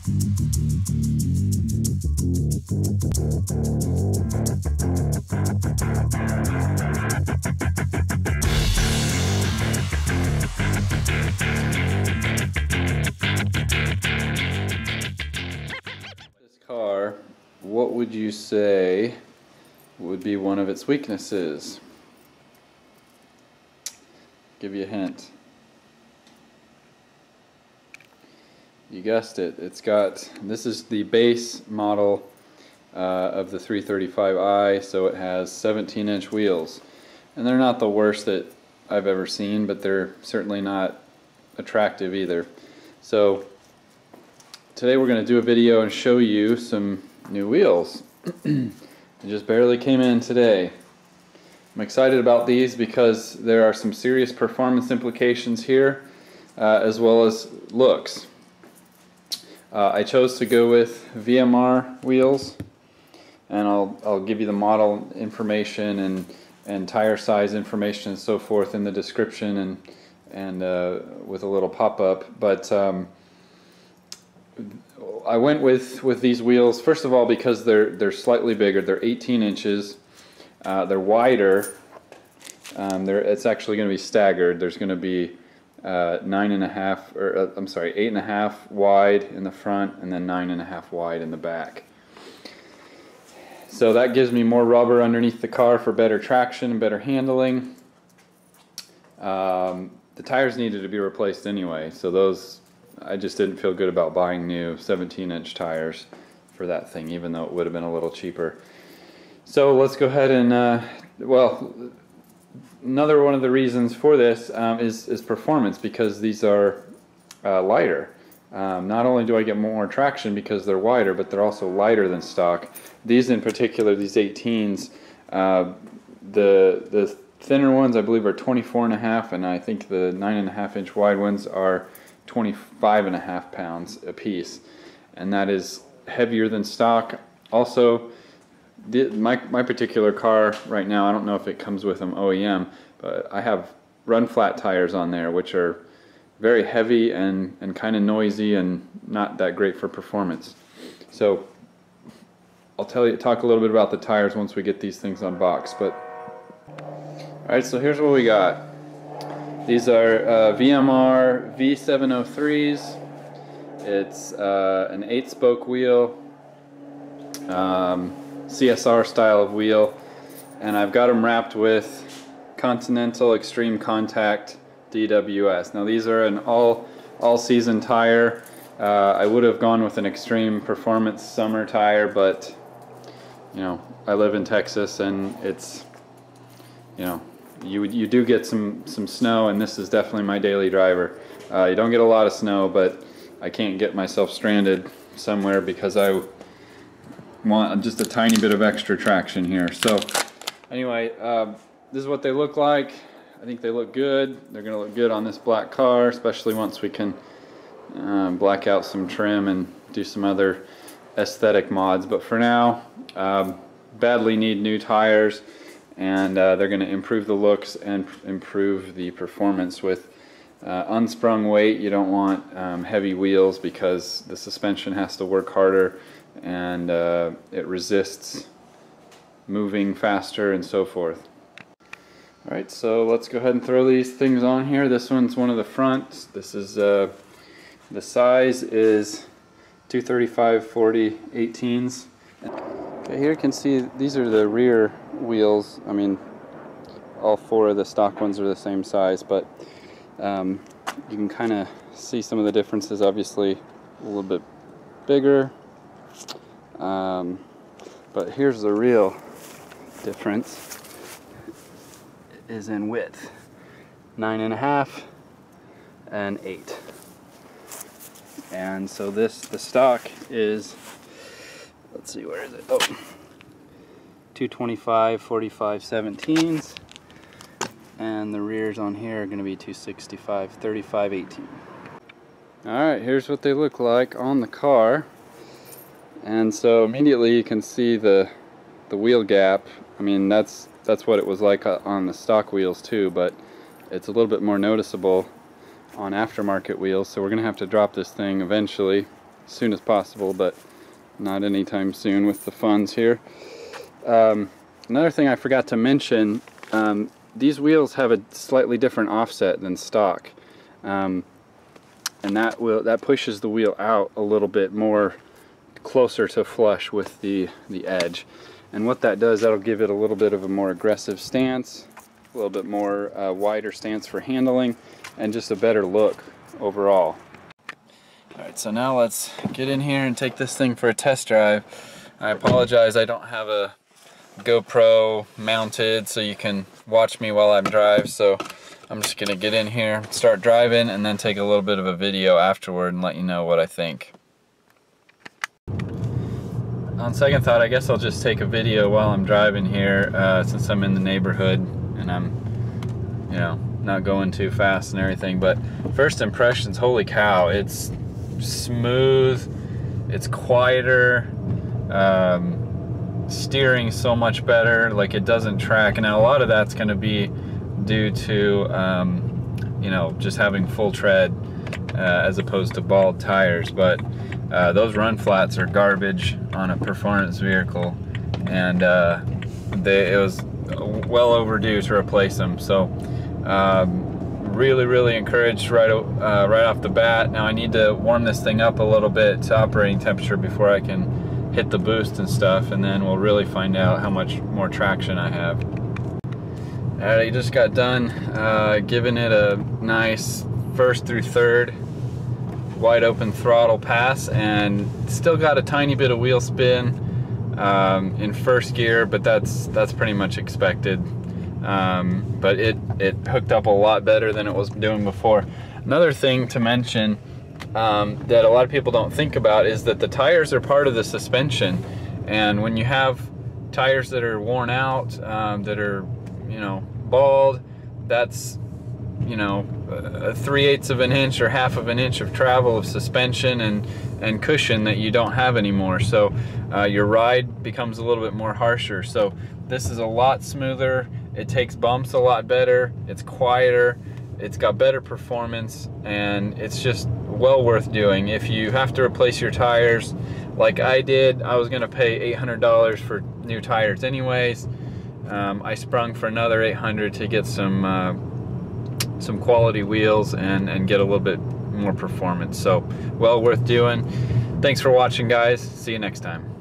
This car, what would you say would be one of its weaknesses? Give you a hint. You guessed it. It's got, this is the base model of the 335i, so it has 17-inch wheels. And they're not the worst that I've ever seen, but they're certainly not attractive either. So today we're going to do a video and show you some new wheels. They just barely came in today. I'm excited about these because there are some serious performance implications here, as well as looks. I chose to go with VMR wheels, and I'll give you the model information and tire size information and so forth in the description and with a little pop-up. But I went with these wheels first of all because they're slightly bigger. They're 18 inches. They're wider. It's actually going to be staggered. There's going to be 9.5, or I'm sorry, 8.5 wide in the front, and then 9.5 wide in the back. So that gives me more rubber underneath the car for better traction and better handling. The tires needed to be replaced anyway, so those, I just didn't feel good about buying new 17-inch tires for that thing, even though it would have been a little cheaper. So let's go ahead and, well, another one of the reasons for this is performance, because these are lighter. Not only do I get more traction because they're wider, but they're also lighter than stock. These in particular, these 18s, the thinner ones I believe are 24.5, and I think the 9.5-inch wide ones are 25.5 pounds a piece, and that is heavier than stock. Also, my particular car right now, I don't know if it comes with them OEM, but I have run flat tires on there, which are very heavy and kind of noisy and not that great for performance. So I'll talk a little bit about the tires once we get these things unboxed. But alright, so here's what we got. These are VMR V703s. It's an 8-spoke wheel, CSR style of wheel, and I've got them wrapped with Continental Extreme Contact DWS. Now these are an all-season tire. I would have gone with an extreme performance summer tire, but you know, I live in Texas and it's, you know, you do get some snow, and this is definitely my daily driver. You don't get a lot of snow, but I can't get myself stranded somewhere because I want just a tiny bit of extra traction here. So anyway, this is what they look like. I think they look good. They're going to look good on this black car, especially once we can black out some trim and do some other aesthetic mods. But for now, badly need new tires, and they're going to improve the looks and improve the performance with unsprung weight. You don't want heavy wheels because the suspension has to work harder, and it resists moving faster and so forth. Alright, so let's go ahead and throw these things on here. This one's one of the fronts. This is the size is 235/40 18s. Okay, here you can see these are the rear wheels. I mean, all four of the stock ones are the same size, but you can kind of see some of the differences. Obviously a little bit bigger, but here's the real difference, is in width. 9.5 and 8. And so the stock is, let's see, where is it? Oh, 225/45 17s, and the rears on here are going to be 265/35 18. Alright, here's what they look like on the car. And so immediately you can see the wheel gap. I mean, that's what it was like on the stock wheels too, but it's a little bit more noticeable on aftermarket wheels, so we're gonna have to drop this thing eventually soon as possible, but not anytime soon with the funds here. Another thing I forgot to mention, these wheels have a slightly different offset than stock, and that pushes the wheel out a little bit more closer to flush with the edge. And what that does, that'll give it a little bit of a more aggressive stance, a little bit more wider stance for handling, and just a better look overall. Alright, so now let's get in here and take this thing for a test drive. I apologize, I don't have a GoPro mounted so you can watch me while I drive, so I'm just gonna get in here, start driving, and then take a little bit of a video afterward and let you know what I think. On second thought, I guess I'll just take a video while I'm driving here, since I'm in the neighborhood and I'm, you know, not going too fast and everything. But first impressions, holy cow, it's smooth, it's quieter, steering so much better, like it doesn't track. And now a lot of that's going to be due to you know, just having full tread as opposed to bald tires. But those run flats are garbage on a performance vehicle, and it was well overdue to replace them. So really encouraged right off the bat. Now I need to warm this thing up a little bit to operating temperature before I can hit the boost and stuff, and then we'll really find out how much more traction I have. I just got done giving it a nice first through third wide open throttle pass, and still got a tiny bit of wheel spin in first gear, but that's pretty much expected. But it hooked up a lot better than it was doing before. Another thing to mention that a lot of people don't think about is that the tires are part of the suspension, and when you have tires that are worn out, that are, you know, bald, that's, you know, 3/8 of an inch or 1/2 of an inch of travel of suspension and cushion that you don't have anymore. So your ride becomes a little bit more harsher. So this is a lot smoother. It takes bumps a lot better. It's quieter. It's got better performance, and it's just well worth doing. If you have to replace your tires like I did, I was gonna pay $800 for new tires anyways. I sprung for another $800 to get some quality wheels and get a little bit more performance. So well worth doing. Thanks for watching, guys. See you next time.